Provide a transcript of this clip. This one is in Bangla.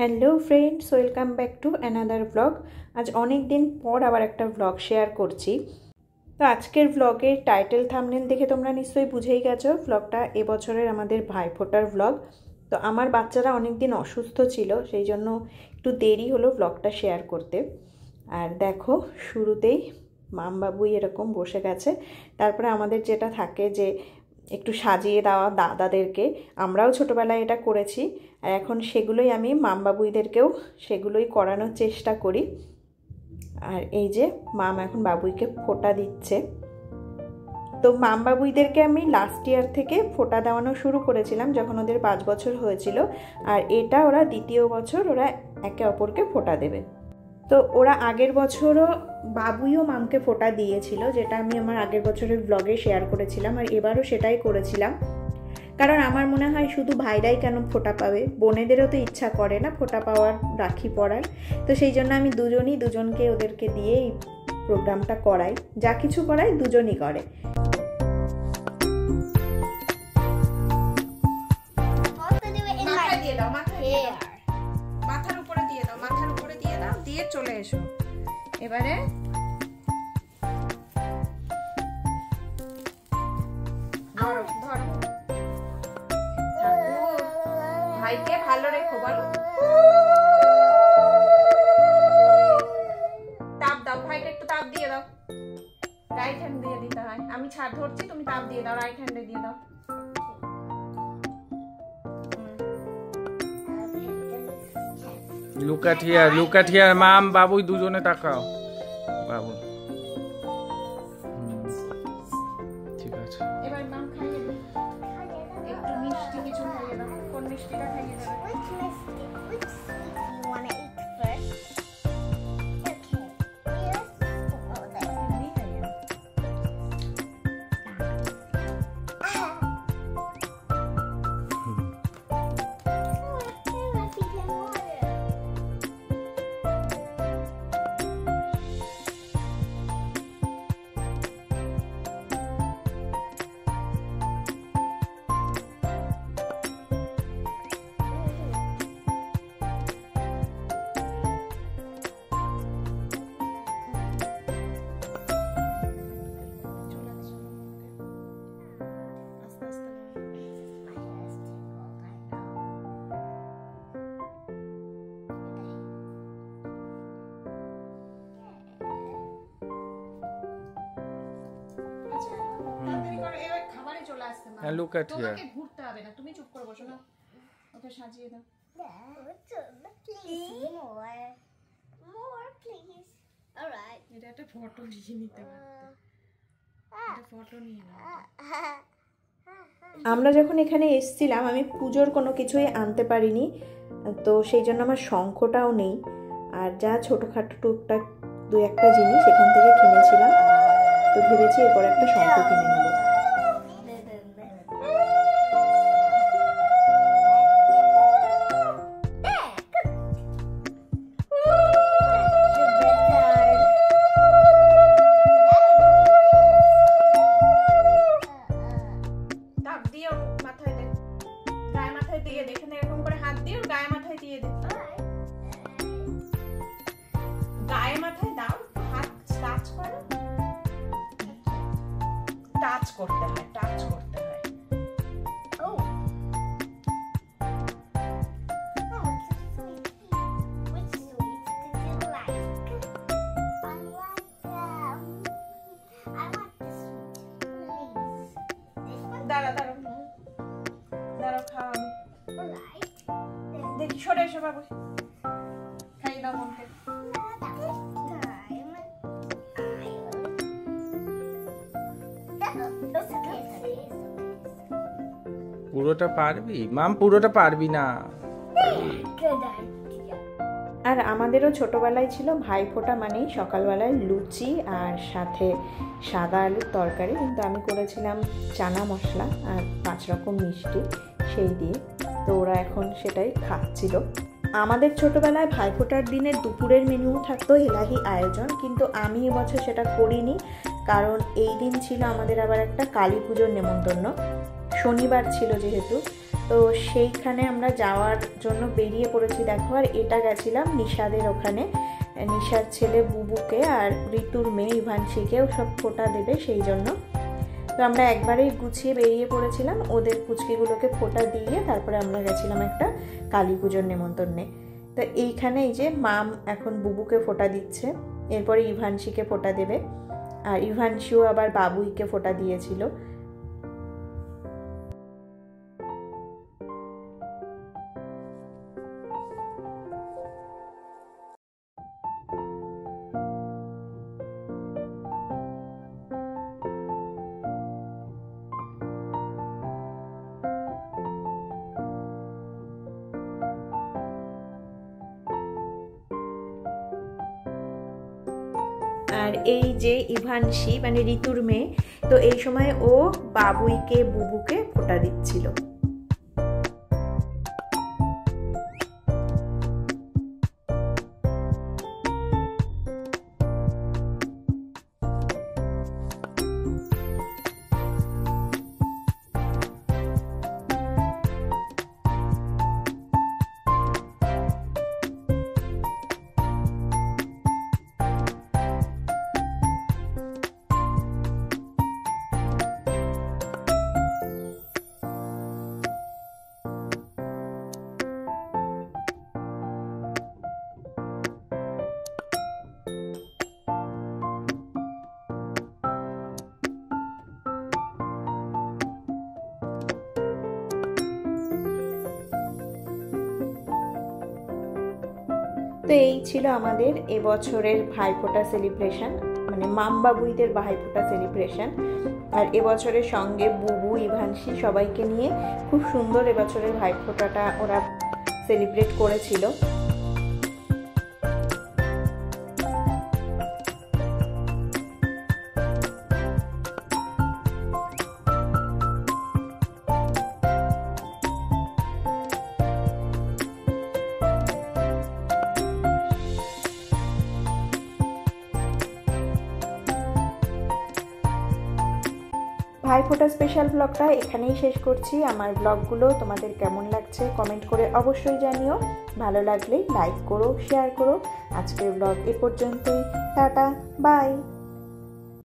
Hello friends, welcome back to another blog. আজ অনেক দিন পর আবার একটা ব্লগ শেয়ার করছি। তো আজকের ব্লগের টাইটেল থাম্বনেল দেখে তোমরা নিশ্চয়ই বুঝেই গেছো ব্লগটা এবছরের আমাদের ভাইফোঁটার ব্লগ। তো আমার বাচ্চারা অনেক দিন অসুস্থ ছিল, সেই জন্য একটু দেরি হলো ব্লগটা শেয়ার করতে। আর দেখো, শুরুতেই মামবাবুই এরকম বসে গেছে। তারপরে আমাদের যেটা থাকে যে একটু সাজিয়ে দেওয়া দাদাদেরকে, আমরাও ছোটোবেলায় এটা করেছি, আর এখন সেগুলোই আমি মামবাবুইদেরকেও সেগুলোই করানোর চেষ্টা করি। আর এই যে মাম এখন বাবুইকে ফোঁটা দিচ্ছে। তো মামবাবুইদেরকে আমি লাস্ট ইয়ার থেকে ফোঁটা দেওয়ানো শুরু করেছিলাম যখন ওদের 5 বছর হয়েছিল, আর এটা ওরা দ্বিতীয় বছর ওরা একে অপরকে ফোঁটা দেবে। তো ওরা আগের বছরও বাবুইও মামকে ফোঁটা দিয়েছিল, যেটা আমি আমার আগের বছরের ব্লগে শেয়ার করেছিলাম, আর এবারও সেটাই করেছিলাম। কারণ আমার মনে হয় শুধু ভাইরাই কেন ফোঁটা পাবে, বোনেদেরও তো ইচ্ছা করে না ফোঁটা পাওয়ার, রাখি পরার। তো সেই জন্য আমি দুজনকে ওদেরকে দিয়ে এই প্রোগ্রামটা করাই। যা কিছু করাই দুজনই করে। মাথার উপরে দিয়ে দাও, মাথার উপরে দিয়ে দাও, দিয়ে চলে এসো। এবারে ধরো ধরো, ভাইকে ভালো রেখো, বলো তাপ দাও, ভাইকে একটু তাপ দিয়ে দাও। রাইট হ্যান্ড দিয়ে দিতে হয়, আমি ছাড় ধরছি, তুমি তাপ দিয়ে দাও, রাইট হ্যান্ডে দিয়ে দাও। Look at here, mom, বাবুই দুজনে তাকাও। বাবু ঠিক আছে। এবার মাম খাইয়ে দাও, একটু মিষ্টি কিছু খাইয়ে দাও। কোন মিষ্টিটা খাইয়ে দাও? Which misty? Which sweet do you want to eat first? Okay. Here's oh, there. এমনি খাইয়ে দাও। And look at here. তোমাকে ঘুরতে হবে না, তুমি চুপ করে বসো না, ওকে সাজিয়ে দাও। Please, more, please. All right. এটা একটা ফটো নিয়ে নিতে পারতে, এটা ফটো নিয়ে নাও। আমরা যখন এখানে এসেছিলাম আমি পুজোর কোনো কিছুই আনতে পারিনি, তো সেই জন্য আমার শঙ্খটাও নেই। আর যা ছোটোখাটো টুকটাক 2-1টা জিনিস এখান থেকে কিনেছিলাম, তো ভেবেছি এরপর একটা শঙ্খ কিনে নেব। টাচ করতে হয়, টাচ করতে হয়। Oh. Oh, it's a sweet. Which sweets did you like? I want this one, please. This one? দাঁড়া দাঁড়া দাঁড়া, খাওয়া আমি। All right. দেখি, সরে এসো বাবু, খাইয়ে দাও মনকে। পুরোটা পারবি মাম? পুরোটা পারবি না। আর আমাদেরও ছোটবেলায় ছিল ভাইফোঁটা মানেই সকালবেলায় লুচি আর সাথে সাদা আলুর তরকারি, কিন্তু আমি করেছিলাম চানা মশলা আর 5 রকম মিষ্টি সেই দিয়ে। তো ওরা এখন সেটাই খাচ্ছিল। আমাদের ছোটবেলায় ভাইফোঁটার দিনের দুপুরের মেনু থাকতো এলাহি আয়োজন, কিন্তু আমি এবছর সেটা করিনি, কারণ এই দিন ছিল আমাদের আবার একটা কালী পুজোর নেমন্তন্ন। শনিবার ছিল যেহেতু, তো সেইখানে আমরা যাওয়ার জন্য বেরিয়ে পড়েছি দেখো। আর এটা গেছিলাম নিশাদের ওখানে, নিশার ছেলে বুবুকে আর ঋতুর মেয়ে ইভানশিকেও সব ফোঁটা দেবে সেই জন্য। তো আমরা একবারেই গুছিয়ে বেরিয়ে পড়েছিলাম, ওদের পুচকিগুলোকে ফোঁটা দিয়ে তারপরে আমরা গেছিলাম একটা কালী পুজোর নেমন্তন্নে। তো এইখানে এই যে মাম এখন বুবুকে ফোঁটা দিচ্ছে, এরপরে ইভানশিকে ফোঁটা দেবে, আর ইভানশিও আবার বাবুইকে ফোঁটা দিয়েছিল। আর এই যে ইভানশি মানে ঋতুর মেয়ে, তো এই সময় ও বাবুইকে বুবুকে ফোঁটা দিচ্ছিল। তো এই ছিল আমাদের এবছরের ভাইফোঁটা সেলিব্রেশন, মানে মাম বাবুইদের ভাইফোঁটা সেলিব্রেশন। আর এবছরের সঙ্গে বুবু ইভানশি সবাইকে নিয়ে খুব সুন্দর এবছরের ভাইফোঁটাটা ওরা সেলিব্রেট করেছিল। ভাইফোঁটা স্পেশাল ব্লগটা এখানেই শেষ করছি। আমার ব্লগগুলো তোমাদের কেমন লাগছে কমেন্ট করে অবশ্যই জানিও। ভালো লাগলে লাইক করো, শেয়ার করো। আজকের ব্লগ এ পর্যন্তই, টাটা, বাই।